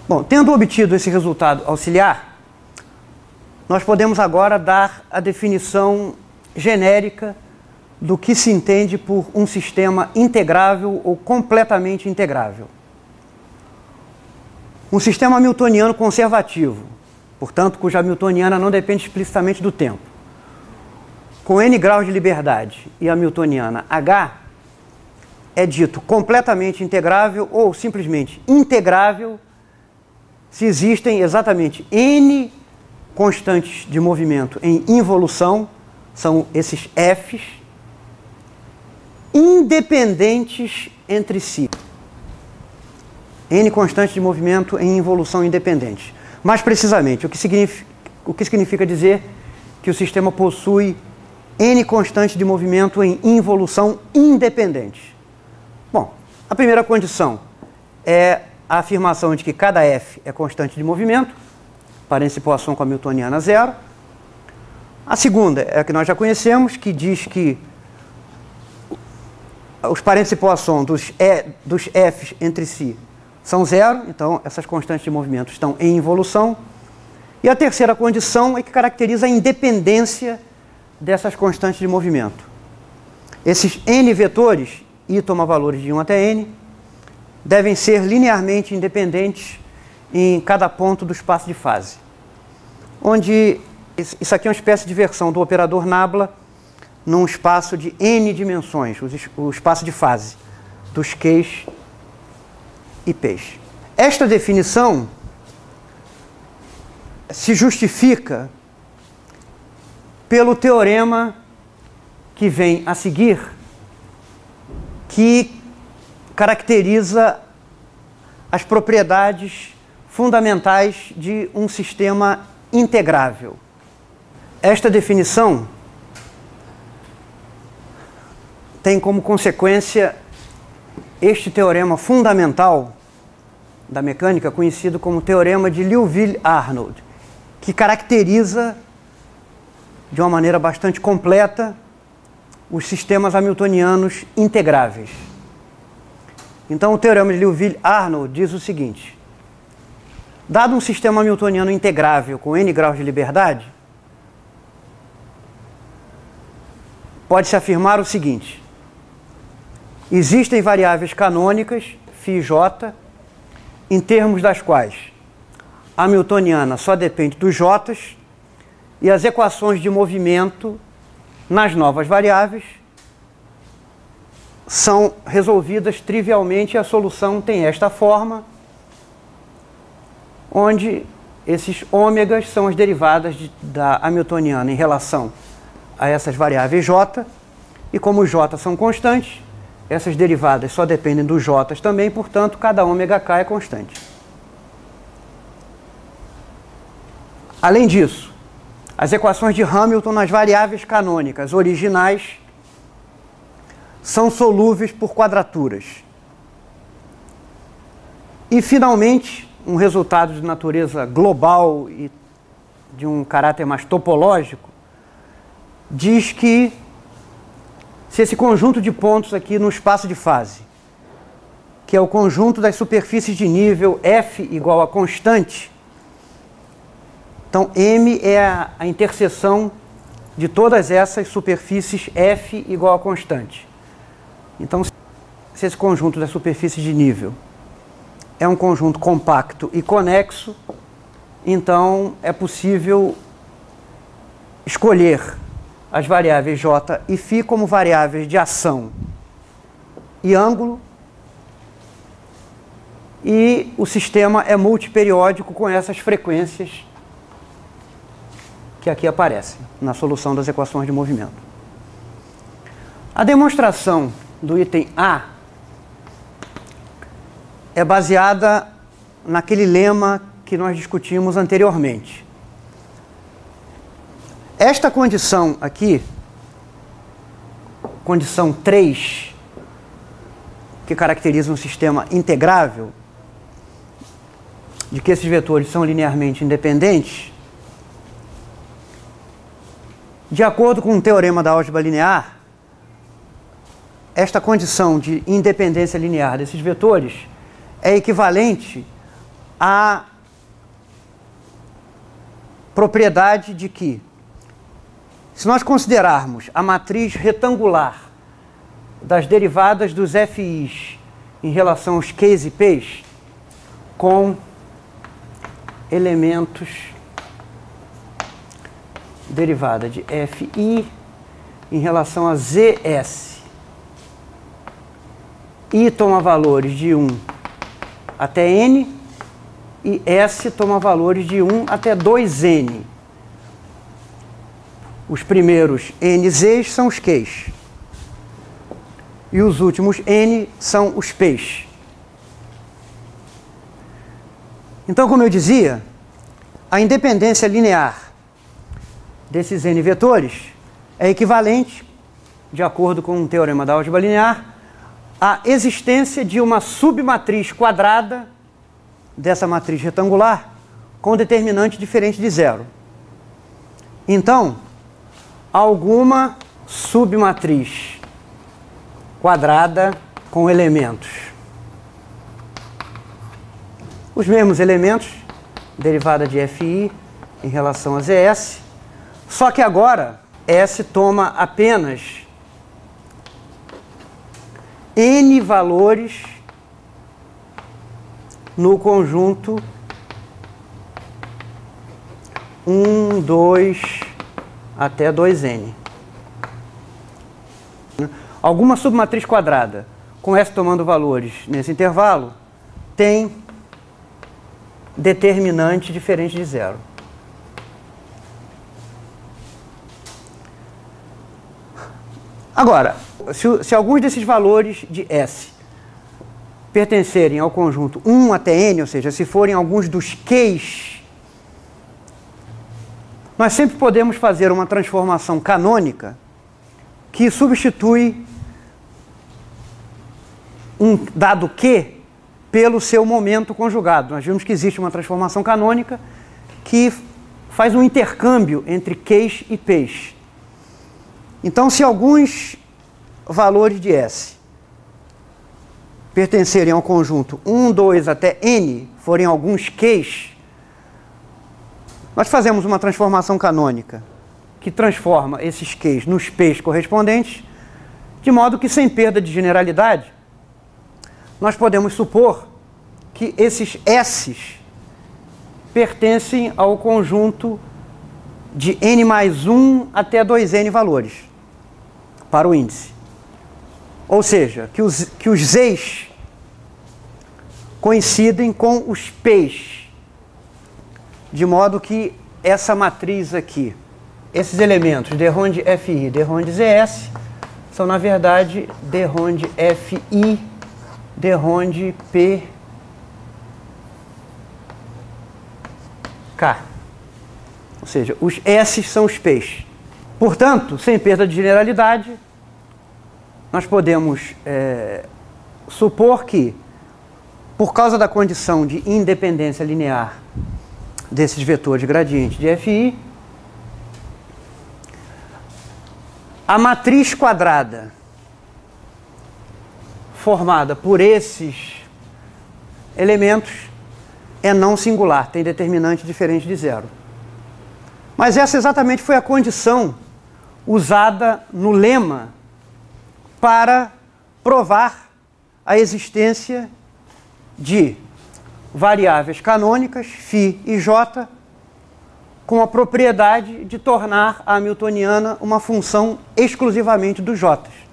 Bom, tendo obtido esse resultado auxiliar, nós podemos agora dar a definição genérica do que se entende por um sistema integrável ou completamente integrável. Um sistema hamiltoniano conservativo, portanto, cuja hamiltoniana não depende explicitamente do tempo, com n graus de liberdade e hamiltoniana h, é dito completamente integrável ou simplesmente integrável se existem exatamente n constantes de movimento em involução, são esses f's, independentes entre si. N constantes de movimento em involução independentes. Mais precisamente, o que significa dizer que o sistema possui N constantes de movimento em involução independentes? Bom, a primeira condição é a afirmação de que cada F é constante de movimento, parênteses Poisson com a hamiltoniana zero. A segunda é a que nós já conhecemos, que diz que os parênteses Poisson dos F's entre si são zero, então essas constantes de movimento estão em involução. E a terceira condição é que caracteriza a independência dessas constantes de movimento. Esses n vetores, i toma valores de 1 até n, devem ser linearmente independentes em cada ponto do espaço de fase. Onde isso aqui é uma espécie de versão do operador nabla num espaço de n dimensões, o espaço de fase dos Qs e Ps. Esta definição se justifica pelo teorema que vem a seguir, que caracteriza as propriedades fundamentais de um sistema integrável. Esta definição tem como consequência este teorema fundamental da mecânica, conhecido como teorema de Liouville-Arnold, que caracteriza de uma maneira bastante completa os sistemas hamiltonianos integráveis. Então, o teorema de Liouville-Arnold diz o seguinte: dado um sistema hamiltoniano integrável com n graus de liberdade, pode-se afirmar o seguinte: existem variáveis canônicas, φ e j, em termos das quais a hamiltoniana só depende dos j's e as equações de movimento nas novas variáveis são resolvidas trivialmente e a solução tem esta forma, onde esses ômegas são as derivadas da hamiltoniana em relação a essas variáveis j, e como os j são constantes, essas derivadas só dependem dos j's também, portanto, cada ômega k é constante. Além disso, as equações de Hamilton nas variáveis canônicas originais são solúveis por quadraturas. E, finalmente, um resultado de natureza global e de um caráter mais topológico diz que se esse conjunto de pontos aqui no espaço de fase, que é o conjunto das superfícies de nível F igual a constante, então M é a interseção de todas essas superfícies F igual a constante. Então, se esse conjunto das superfícies de nível é um conjunto compacto e conexo, então é possível escolher as variáveis j e φ como variáveis de ação e ângulo, e o sistema é multiperiódico com essas frequências que aqui aparecem na solução das equações de movimento. A demonstração do item A é baseada naquele lema que nós discutimos anteriormente. Esta condição aqui, condição 3, que caracteriza um sistema integrável, de que esses vetores são linearmente independentes, de acordo com o teorema da álgebra linear, esta condição de independência linear desses vetores é equivalente a propriedade de que, se nós considerarmos a matriz retangular das derivadas dos FIs em relação aos Qs e Ps com elementos derivada de Fi em relação a Zs, I toma valores de 1 até N e S toma valores de 1 até 2N. Os primeiros NZs são os Qs e os últimos N são os Ps. Então, como eu dizia, a independência linear desses N vetores é equivalente, de acordo com um teorema da álgebra linear, à existência de uma submatriz quadrada dessa matriz retangular com determinante diferente de zero. Então, alguma submatriz quadrada com elementos. Os mesmos elementos, derivada de Fi em relação a Zs, só que agora S toma apenas N valores no conjunto 1, 2 até 2N. Alguma submatriz quadrada com S tomando valores nesse intervalo tem determinante diferente de zero. Agora, se alguns desses valores de S pertencerem ao conjunto 1 até N, ou seja, se forem alguns dos Qs, nós sempre podemos fazer uma transformação canônica que substitui um dado Q pelo seu momento conjugado. Nós vimos que existe uma transformação canônica que faz um intercâmbio entre Qs e Ps. Então, se alguns valores de S pertencerem ao conjunto 1, 2 até N, forem alguns Qs, nós fazemos uma transformação canônica que transforma esses Qs nos Ps correspondentes, de modo que, sem perda de generalidade, nós podemos supor que esses S's pertencem ao conjunto de N mais 1 até 2N valores para o índice. Ou seja, que os Z's coincidem com os P's, de modo que essa matriz aqui, esses elementos d ronde Fi, d ronde Zs, são na verdade d ronde Fi, d ronde P, K. Ou seja, os S são os P's. Portanto, sem perda de generalidade, nós podemos supor que, por causa da condição de independência linear desses vetores gradientes de Fi, a matriz quadrada formada por esses elementos é não singular, tem determinante diferente de zero. Mas essa exatamente foi a condição usada no lema para provar a existência de variáveis canônicas, φ e j, com a propriedade de tornar a hamiltoniana uma função exclusivamente dos j's.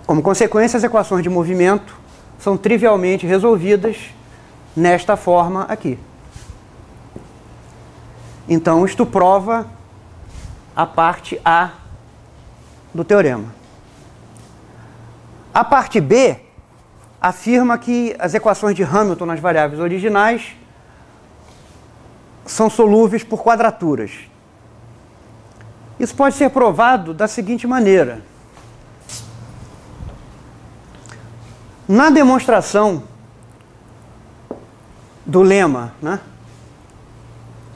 Como consequência, as equações de movimento são trivialmente resolvidas nesta forma aqui. Então, isto prova a parte A do teorema. A parte B afirma que as equações de Hamilton nas variáveis originais são solúveis por quadraturas. Isso pode ser provado da seguinte maneira. Na demonstração do lema, né,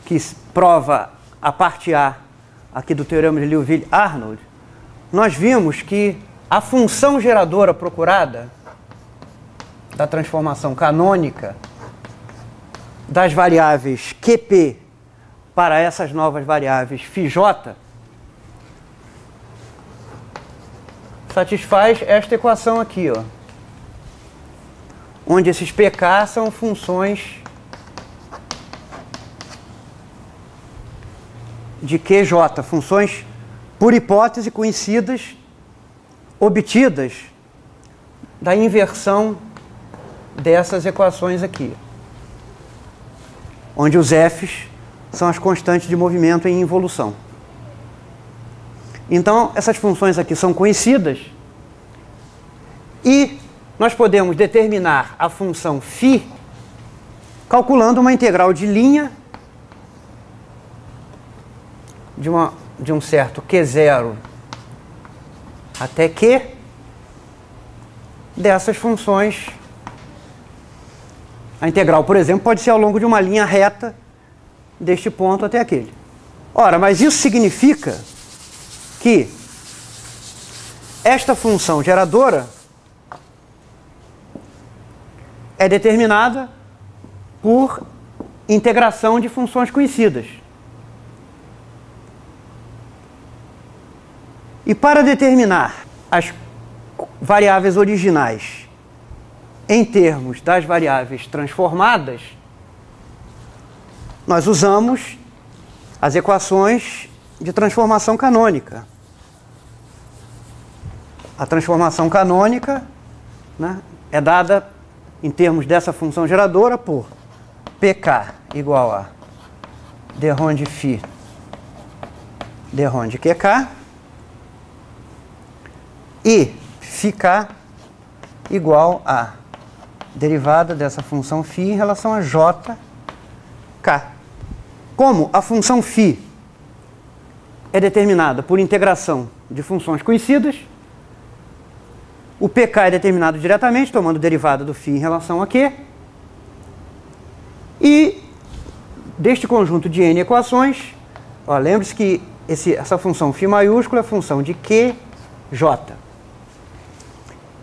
que prova a parte A aqui do teorema de Liouville-Arnold, nós vimos que a função geradora procurada da transformação canônica das variáveis QP para essas novas variáveis φj satisfaz esta equação aqui, ó, onde esses pk são funções de QJ, funções por hipótese conhecidas, obtidas da inversão dessas equações aqui, onde os f's são as constantes de movimento em involução. Então, essas funções aqui são conhecidas e nós podemos determinar a função φ calculando uma integral de linha de um certo Q0 até Q dessas funções. A integral, por exemplo, pode ser ao longo de uma linha reta deste ponto até aquele. Ora, mas isso significa que esta função geradora é determinada por integração de funções conhecidas. E para determinar as variáveis originais em termos das variáveis transformadas, nós usamos as equações de transformação canônica. A transformação canônica, né, é dada em termos dessa função geradora por pk igual a d-ron φ d-ron qk e φk igual a derivada dessa função φ em relação a jk. Como a função φ é determinada por integração de funções conhecidas, o pk é determinado diretamente, tomando derivada do φ em relação a q, e deste conjunto de n equações, lembre-se que essa função φ maiúscula é a função de qj.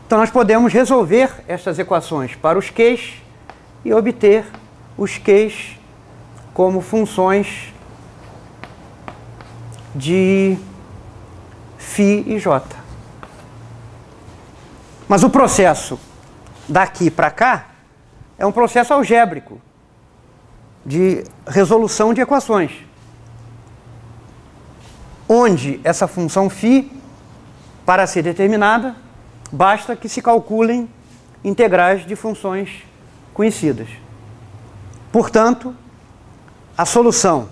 Então nós podemos resolver estas equações para os q's e obter os q's como funções de φ e j. Mas o processo daqui para cá é um processo algébrico de resolução de equações, onde essa função φ, para ser determinada, basta que se calculem integrais de funções conhecidas. Portanto, a solução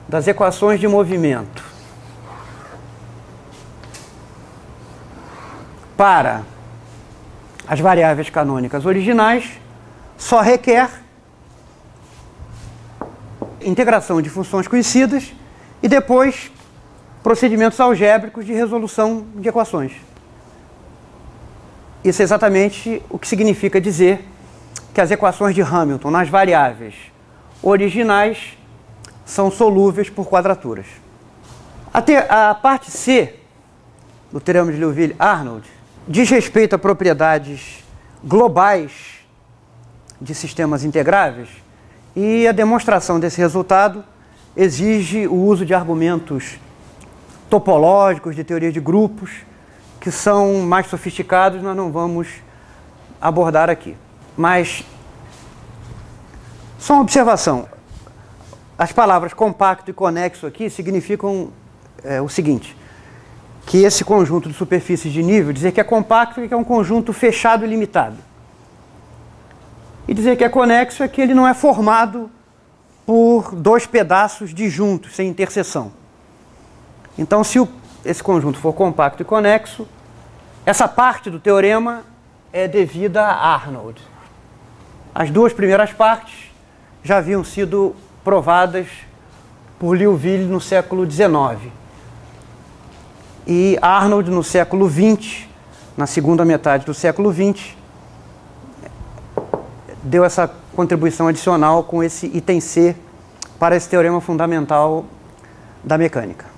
das equações de movimento para as variáveis canônicas originais só requer integração de funções conhecidas e depois procedimentos algébricos de resolução de equações. Isso é exatamente o que significa dizer que as equações de Hamilton nas variáveis originais são solúveis por quadraturas. A parte C do teorema de Liouville-Arnold diz respeito a propriedades globais de sistemas integráveis e a demonstração desse resultado exige o uso de argumentos topológicos, de teoria de grupos, que são mais sofisticados, nós não vamos abordar aqui. Mas, só uma observação, as palavras compacto e conexo aqui significam o seguinte, que esse conjunto de superfícies de nível, dizer que é compacto é que é um conjunto fechado e limitado. E dizer que é conexo é que ele não é formado por dois pedaços disjuntos, sem interseção. Então, se esse conjunto for compacto e conexo, essa parte do teorema é devida a Arnold. As duas primeiras partes já haviam sido provadas por Liouville no século XIX. E Arnold, no século XX, na segunda metade do século XX, deu essa contribuição adicional com esse item C para esse teorema fundamental da mecânica.